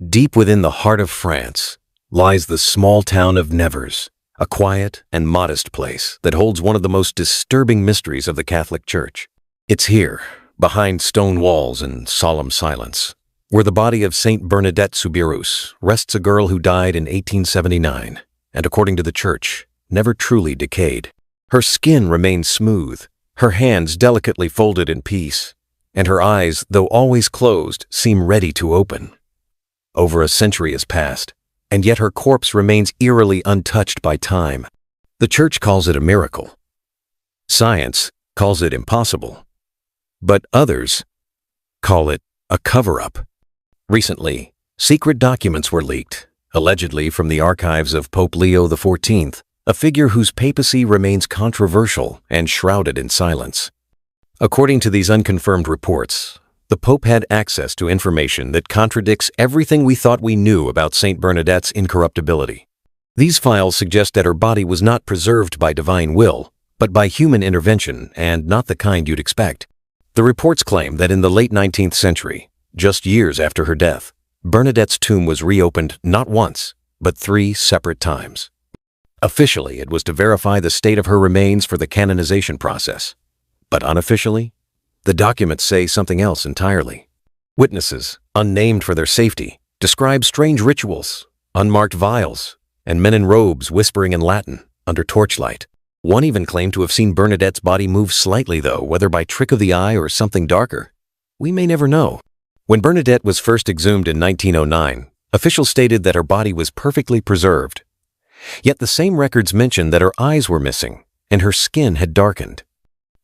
Deep within the heart of France lies the small town of Nevers, a quiet and modest place that holds one of the most disturbing mysteries of the Catholic Church. It's here, behind stone walls and solemn silence, where the body of Saint Bernadette Soubirous rests, a girl who died in 1879, and according to the Church, never truly decayed. Her skin remains smooth, her hands delicately folded in peace, and her eyes, though always closed, seem ready to open. Over a century has passed, and yet her corpse remains eerily untouched by time. The Church calls it a miracle. Science calls it impossible. But others call it a cover-up. Recently, secret documents were leaked, allegedly from the archives of Pope Leo XIV, a figure whose papacy remains controversial and shrouded in silence. According to these unconfirmed reports, the Pope had access to information that contradicts everything we thought we knew about Saint Bernadette's incorruptibility. These files suggest that her body was not preserved by divine will, but by human intervention, and not the kind you'd expect. The reports claim that in the late 19th century, just years after her death, Bernadette's tomb was reopened not once, but 3 separate times. Officially, it was to verify the state of her remains for the canonization process. But unofficially, the documents say something else entirely. Witnesses, unnamed for their safety, describe strange rituals, unmarked vials, and men in robes whispering in Latin under torchlight. One even claimed to have seen Bernadette's body move slightly, though, whether by trick of the eye or something darker. We may never know. When Bernadette was first exhumed in 1909, officials stated that her body was perfectly preserved. Yet the same records mention that her eyes were missing and her skin had darkened.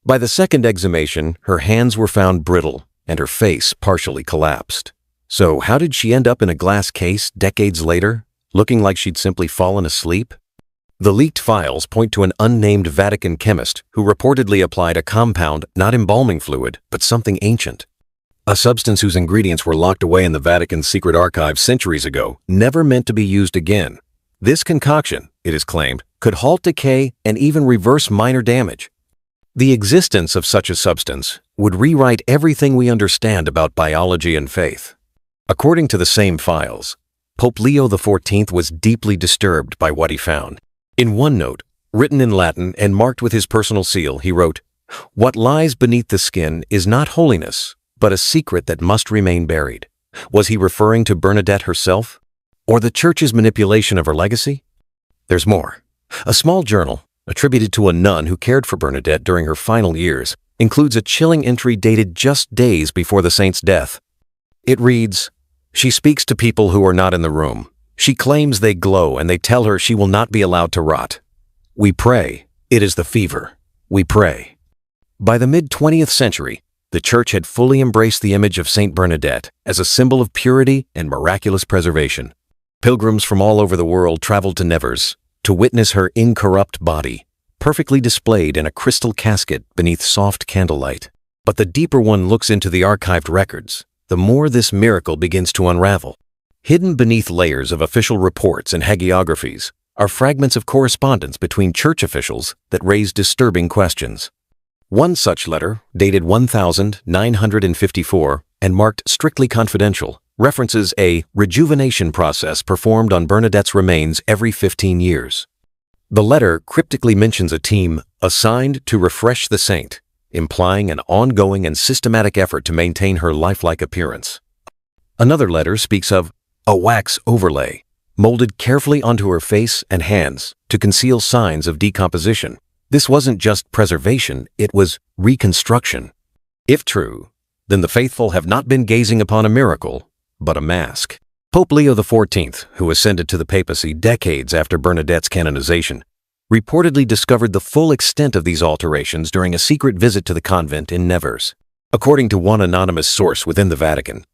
By the second exhumation, her hands were found brittle and her face partially collapsed. So how did she end up in a glass case decades later, looking like she'd simply fallen asleep? The leaked files point to an unnamed Vatican chemist who reportedly applied a compound, not embalming fluid, but something ancient. A substance whose ingredients were locked away in the Vatican's secret archives centuries ago, never meant to be used again. This concoction, it is claimed, could halt decay and even reverse minor damage. The existence of such a substance would rewrite everything we understand about biology and faith. According to the same files, Pope Leo XIV was deeply disturbed by what he found. In one note, written in Latin and marked with his personal seal, he wrote, "What lies beneath the skin is not holiness, but a secret that must remain buried." Was he referring to Bernadette herself? Or the Church's manipulation of her legacy? There's more. A small journal, attributed to a nun who cared for Bernadette during her final years, includes a chilling entry dated just days before the saint's death. It reads, "She speaks to people who are not in the room. She claims they glow and they tell her she will not be allowed to rot. We pray. It is the fever. We pray." By the mid-20th century, the Church had fully embraced the image of Saint Bernadette as a symbol of purity and miraculous preservation. Pilgrims from all over the world traveled to Nevers to witness her incorrupt body, perfectly displayed in a crystal casket beneath soft candlelight. But the deeper one looks into the archived records, the more this miracle begins to unravel. Hidden beneath layers of official reports and hagiographies are fragments of correspondence between Church officials that raise disturbing questions. One such letter, dated 1954 and marked strictly confidential, references a rejuvenation process performed on Bernadette's remains every 15 years. The letter cryptically mentions a team assigned to refresh the saint, implying an ongoing and systematic effort to maintain her lifelike appearance. Another letter speaks of a wax overlay, molded carefully onto her face and hands to conceal signs of decomposition. This wasn't just preservation, it was reconstruction. If true, then the faithful have not been gazing upon a miracle, but a mask. Pope Leo XIV, who ascended to the papacy decades after Bernadette's canonization, reportedly discovered the full extent of these alterations during a secret visit to the convent in Nevers. According to one anonymous source within the Vatican,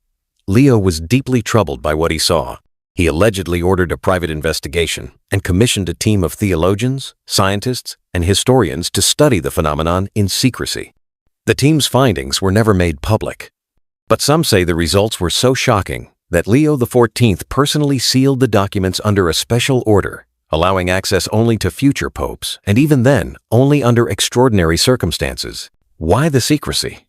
Leo was deeply troubled by what he saw. He allegedly ordered a private investigation and commissioned a team of theologians, scientists, and historians to study the phenomenon in secrecy. The team's findings were never made public, but some say the results were so shocking that Leo XIV personally sealed the documents under a special order, allowing access only to future popes, and even then, only under extraordinary circumstances. Why the secrecy?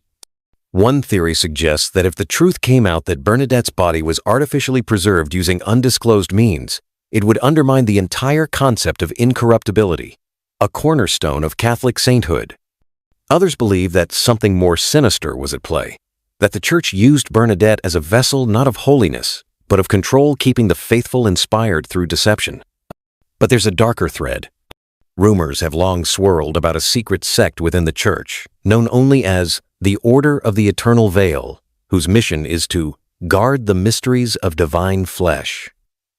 One theory suggests that if the truth came out that Bernadette's body was artificially preserved using undisclosed means, it would undermine the entire concept of incorruptibility, a cornerstone of Catholic sainthood. Others believe that something more sinister was at play, that the Church used Bernadette as a vessel not of holiness, but of control, keeping the faithful inspired through deception. But there's a darker thread. Rumors have long swirled about a secret sect within the Church, known only as the Order of the Eternal Veil, whose mission is to guard the mysteries of divine flesh.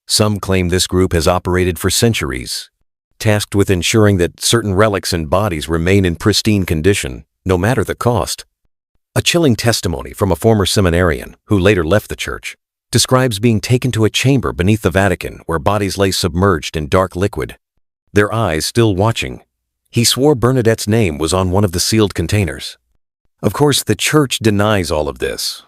Some claim this group has operated for centuries, tasked with ensuring that certain relics and bodies remain in pristine condition, no matter the cost. A chilling testimony from a former seminarian, who later left the Church, describes being taken to a chamber beneath the Vatican where bodies lay submerged in dark liquid, their eyes still watching. He swore Bernadette's name was on one of the sealed containers. Of course, the Church denies all of this.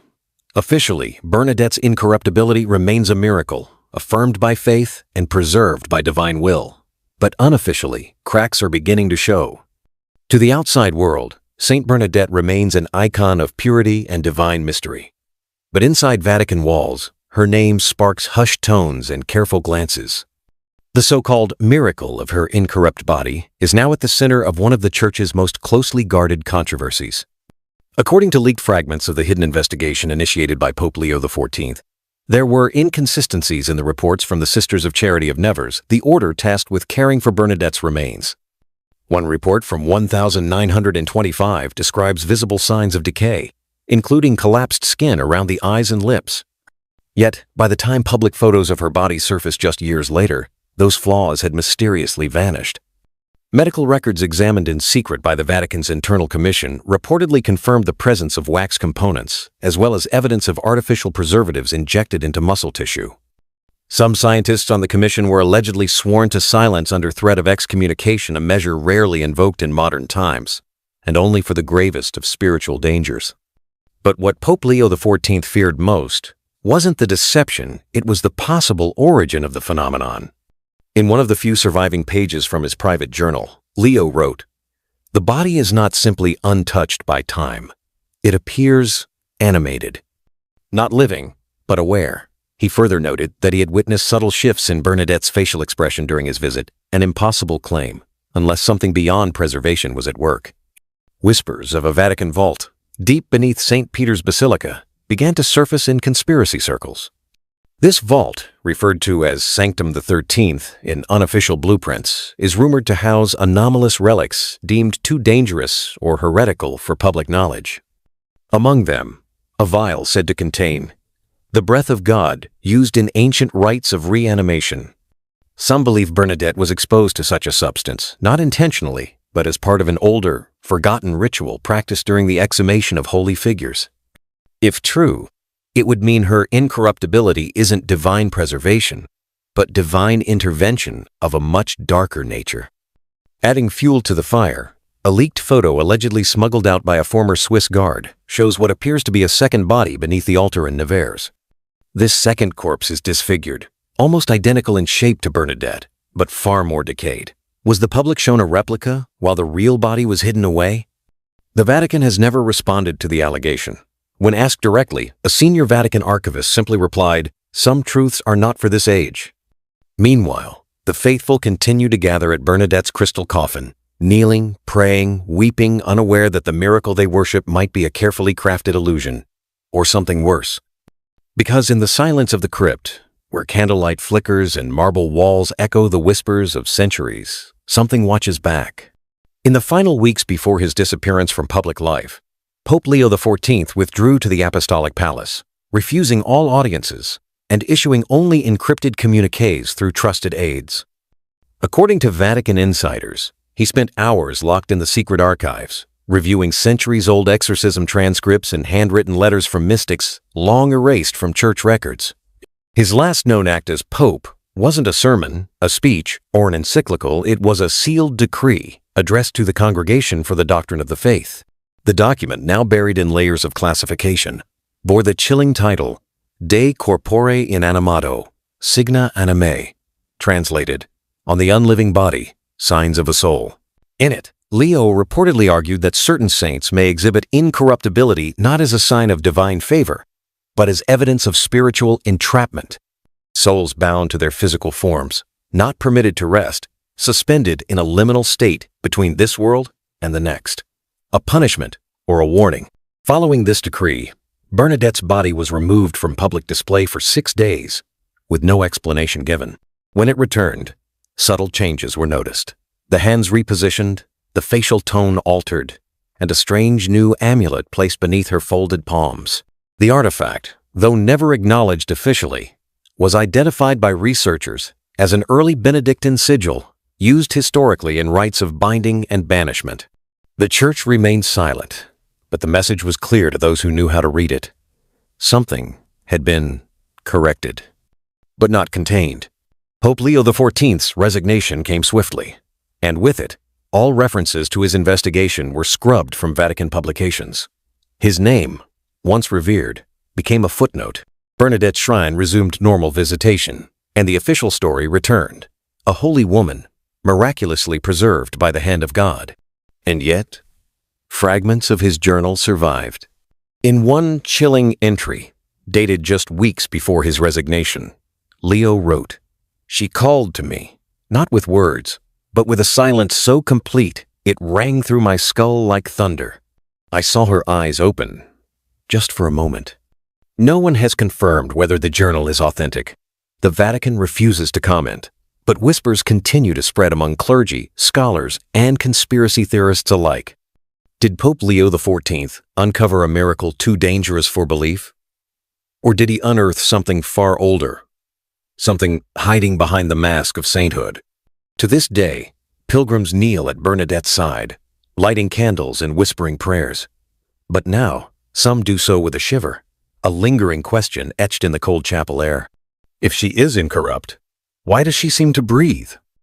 Officially, Bernadette's incorruptibility remains a miracle, affirmed by faith and preserved by divine will. But unofficially, cracks are beginning to show. To the outside world, Saint Bernadette remains an icon of purity and divine mystery. But inside Vatican walls, her name sparks hushed tones and careful glances. The so-called miracle of her incorrupt body is now at the center of one of the Church's most closely guarded controversies. According to leaked fragments of the hidden investigation initiated by Pope Leo XIV, there were inconsistencies in the reports from the Sisters of Charity of Nevers, the order tasked with caring for Bernadette's remains. One report from 1925 describes visible signs of decay, including collapsed skin around the eyes and lips. Yet, by the time public photos of her body surfaced just years later, those flaws had mysteriously vanished. Medical records examined in secret by the Vatican's Internal Commission reportedly confirmed the presence of wax components, as well as evidence of artificial preservatives injected into muscle tissue. Some scientists on the commission were allegedly sworn to silence under threat of excommunication, a measure rarely invoked in modern times, and only for the gravest of spiritual dangers. But what Pope Leo XIV feared most wasn't the deception, it was the possible origin of the phenomenon. In one of the few surviving pages from his private journal, Leo wrote, "The body is not simply untouched by time. It appears animated. Not living, but aware." He further noted that he had witnessed subtle shifts in Bernadette's facial expression during his visit, an impossible claim, unless something beyond preservation was at work. Whispers of a Vatican vault, deep beneath St. Peter's Basilica, began to surface in conspiracy circles. This vault, referred to as Sanctum XIII in unofficial blueprints, is rumored to house anomalous relics deemed too dangerous or heretical for public knowledge. Among them, a vial said to contain the breath of God used in ancient rites of reanimation. Some believe Bernadette was exposed to such a substance, not intentionally, but as part of an older, forgotten ritual practiced during the exhumation of holy figures. If true, it would mean her incorruptibility isn't divine preservation, but divine intervention of a much darker nature. Adding fuel to the fire, a leaked photo allegedly smuggled out by a former Swiss guard shows what appears to be a second body beneath the altar in Nevers. This second corpse is disfigured, almost identical in shape to Bernadette, but far more decayed. Was the public shown a replica while the real body was hidden away? The Vatican has never responded to the allegation. When asked directly, a senior Vatican archivist simply replied, "Some truths are not for this age." Meanwhile, the faithful continue to gather at Bernadette's crystal coffin, kneeling, praying, weeping, unaware that the miracle they worship might be a carefully crafted illusion, or something worse. Because in the silence of the crypt, where candlelight flickers and marble walls echo the whispers of centuries, something watches back. In the final weeks before his disappearance from public life, Pope Leo XIV withdrew to the Apostolic Palace, refusing all audiences and issuing only encrypted communiques through trusted aides. According to Vatican insiders, he spent hours locked in the secret archives, reviewing centuries-old exorcism transcripts and handwritten letters from mystics long erased from church records. His last known act as Pope wasn't a sermon, a speech, or an encyclical. It was a sealed decree addressed to the Congregation for the Doctrine of the Faith. The document, now buried in layers of classification, bore the chilling title, De Corpore Inanimato, Signa Animae, translated, On the Unliving Body, Signs of a Soul. In it, Leo reportedly argued that certain saints may exhibit incorruptibility not as a sign of divine favor, but as evidence of spiritual entrapment. Souls bound to their physical forms, not permitted to rest, suspended in a liminal state between this world and the next. A punishment or a warning. Following this decree, Bernadette's body was removed from public display for 6 days, with no explanation given. When it returned, subtle changes were noticed. The hands repositioned, the facial tone altered, and a strange new amulet placed beneath her folded palms. The artifact, though never acknowledged officially, was identified by researchers as an early Benedictine sigil used historically in rites of binding and banishment. The Church remained silent, but the message was clear to those who knew how to read it. Something had been corrected, but not contained. Pope Leo XIV's resignation came swiftly, and with it, all references to his investigation were scrubbed from Vatican publications. His name, once revered, became a footnote. Bernadette's shrine resumed normal visitation, and the official story returned. A holy woman, miraculously preserved by the hand of God. And yet, fragments of his journal survived. In one chilling entry, dated just weeks before his resignation, Leo wrote, "She called to me, not with words, but with a silence so complete it rang through my skull like thunder. I saw her eyes open, just for a moment." No one has confirmed whether the journal is authentic. The Vatican refuses to comment, but whispers continue to spread among clergy, scholars, and conspiracy theorists alike. Did Pope Leo XIV uncover a miracle too dangerous for belief? Or did he unearth something far older? Something hiding behind the mask of sainthood? To this day, pilgrims kneel at Bernadette's side, lighting candles and whispering prayers. But now, some do so with a shiver, a lingering question etched in the cold chapel air. If she is incorrupt, why does she seem to breathe?